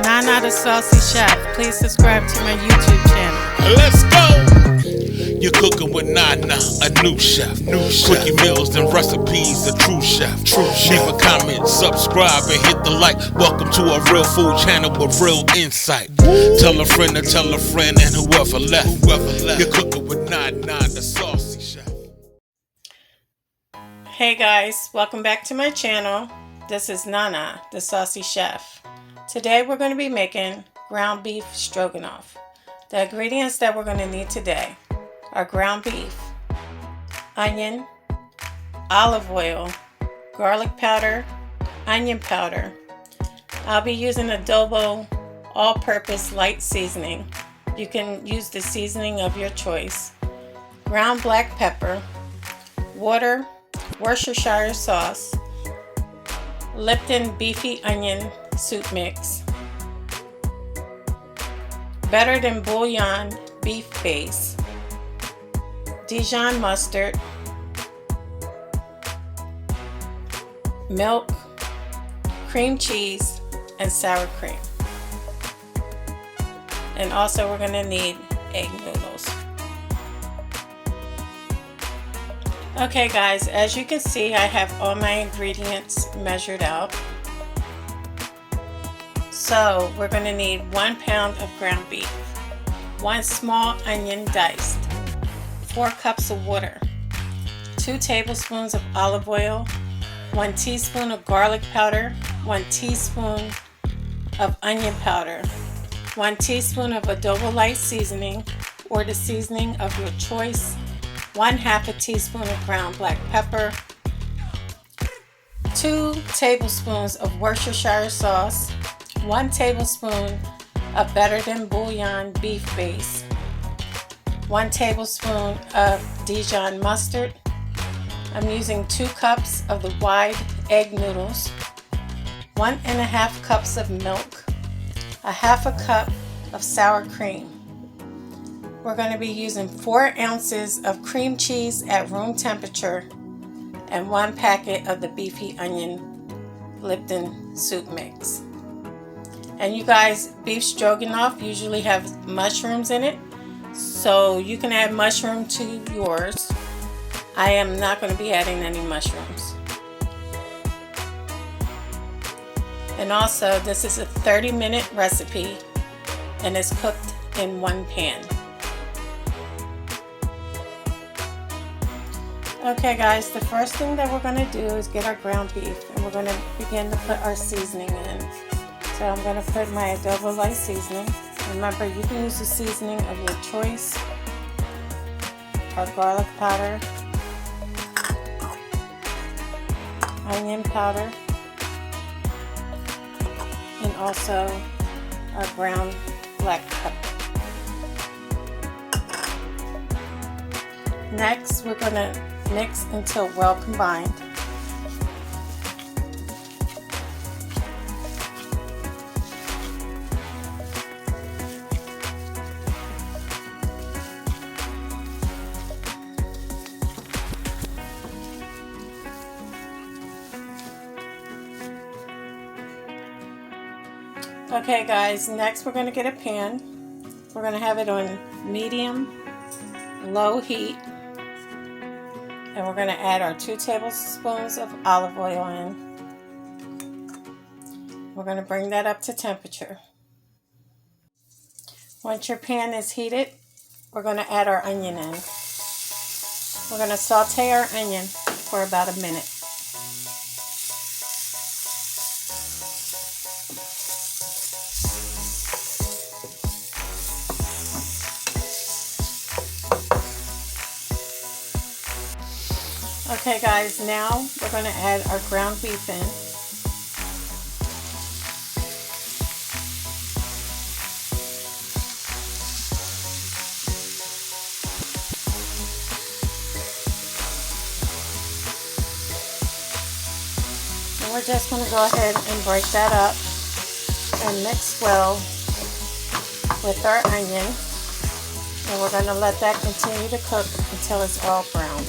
Nana the Saucy Chef. Please subscribe to my YouTube channel. Let's go! You're cooking with Nana, a new chef. Quickie meals and recipes, a true chef. Leave a comment, subscribe, and hit the like. Welcome to a real food channel with real insight. Tell a friend to tell a friend, and whoever left. You're cooking with Nana the Saucy Chef. Hey guys, welcome back to my channel. This is Nana the Saucy Chef. Today we're going to be making ground beef stroganoff. The ingredients that we're going to need today are ground beef, onion, olive oil, garlic powder, onion powder. I'll be using adobo all-purpose light seasoning. You can use the seasoning of your choice. Ground black pepper, water, Worcestershire sauce, Lipton beefy onion soup mix, better than bouillon beef base, Dijon mustard, milk, cream cheese, and sour cream. And also we're going to need egg noodles. Okay guys, as you can see, I have all my ingredients measured out. So we're going to need 1 pound of ground beef, 1 small onion diced, 4 cups of water, 2 tablespoons of olive oil, 1 teaspoon of garlic powder, 1 teaspoon of onion powder, 1 teaspoon of adobo light seasoning or the seasoning of your choice, 1/2 a teaspoon of ground black pepper, 2 tablespoons of Worcestershire sauce, 1 tablespoon of better than bouillon beef base, 1 tablespoon of Dijon mustard. I'm using 2 cups of the wide egg noodles, 1½ cups of milk, 1/2 cup of sour cream. We're going to be using 4 ounces of cream cheese at room temperature and 1 packet of the beefy onion Lipton soup mix. And you guys, beef stroganoff usually have mushrooms in it, so you can add mushroom to yours. I am not going to be adding any mushrooms. And also, this is a 30-minute recipe and it's cooked in 1 pan. Okay guys, the first thing that we're going to do is get our ground beef, and we're going to begin to put our seasoning in. So I'm going to put my adobo light seasoning. Remember, you can use the seasoning of your choice. Our garlic powder, onion powder, and also our ground black pepper. Next, we're going to mix until well combined. Okay guys, next we're going to get a pan. We're going to have it on medium, low heat. And we're going to add our 2 tablespoons of olive oil in. We're going to bring that up to temperature. Once your pan is heated, we're going to add our onion in. We're going to saute our onion for about a minute. Okay guys, now we're going to add our ground beef in. And we're just going to go ahead and break that up and mix well with our onion. And we're going to let that continue to cook until it's all brown.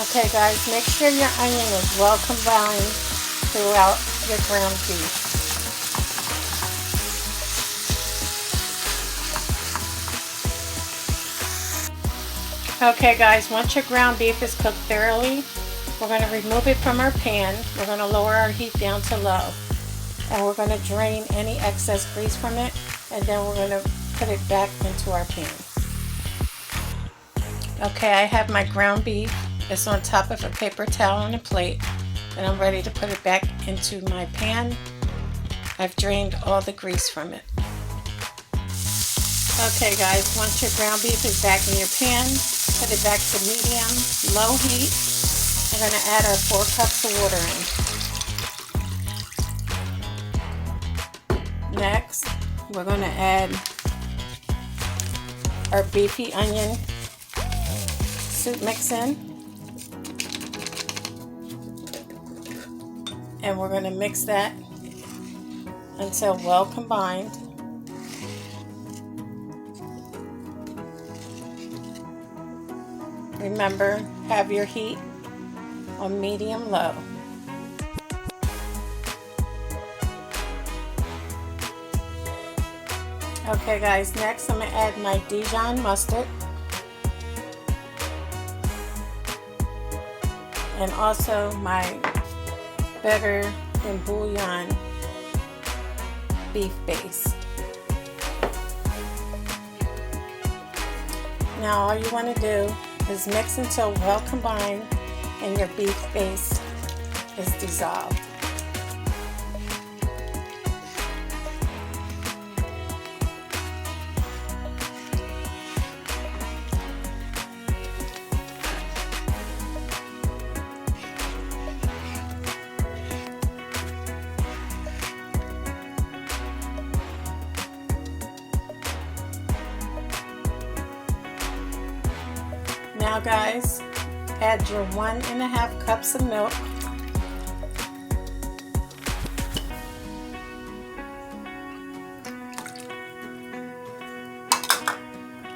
Okay guys, make sure your onion is well combined throughout your ground beef. Okay guys, once your ground beef is cooked thoroughly, we're going to remove it from our pan. We're going to lower our heat down to low. And we're going to drain any excess grease from it. And then we're going to put it back into our pan. Okay, I have my ground beef. It's on top of a paper towel on a plate. And I'm ready to put it back into my pan. I've drained all the grease from it. Okay guys, once your ground beef is back in your pan, put it back to medium, low heat. We're going to add our 4 cups of water in. Next, we're going to add our beefy onion soup mix in. And we're going to mix that until well combined. Remember, have your heat on medium-low. Okay guys, next I'm going to add my Dijon mustard. And also my better than bouillon beef base. Now all you want to do is mix until well combined and your beef base is dissolved. Now guys, add your 1.5 cups of milk.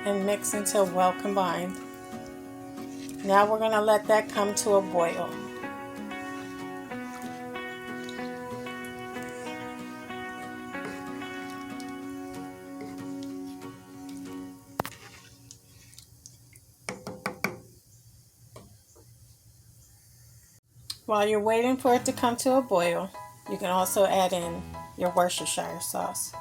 And mix until well combined. Now we're going to let that come to a boil. While you're waiting for it to come to a boil, you can also add in your Worcestershire sauce.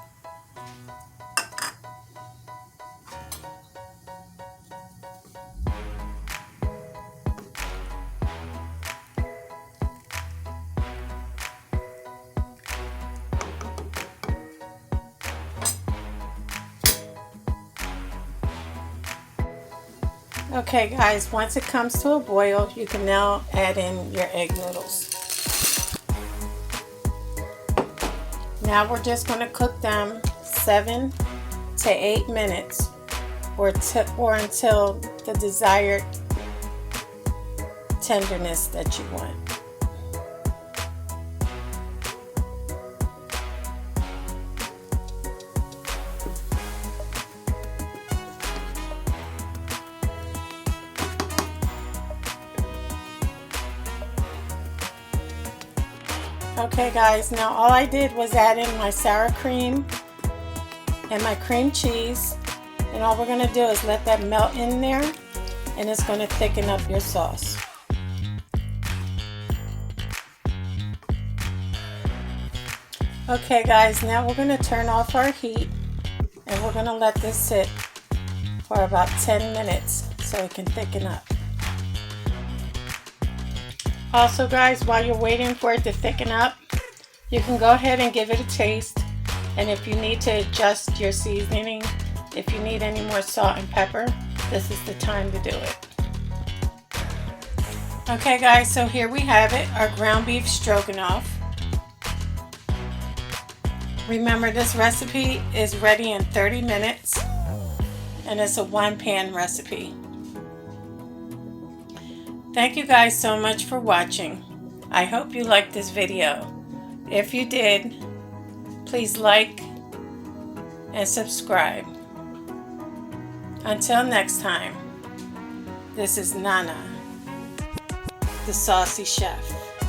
Okay guys, once it comes to a boil, you can now add in your egg noodles. Now we're just going to cook them 7 to 8 minutes or until the desired tenderness that you want. Okay guys, now all I did was add in my sour cream and my cream cheese, and all we're going to do is let that melt in there, and it's going to thicken up your sauce. Okay guys, now we're going to turn off our heat and we're going to let this sit for about 10 minutes so it can thicken up. Also guys, while you're waiting for it to thicken up, you can go ahead and give it a taste, and if you need to adjust your seasoning, if you need any more salt and pepper, this is the time to do it. Okay guys, so here we have it, our ground beef stroganoff. Remember, this recipe is ready in 30 minutes and it's a 1-pan recipe. Thank you guys so much for watching. I hope you liked this video. If you did, please like and subscribe. Until next time, this is Nana. the Saucy Chef.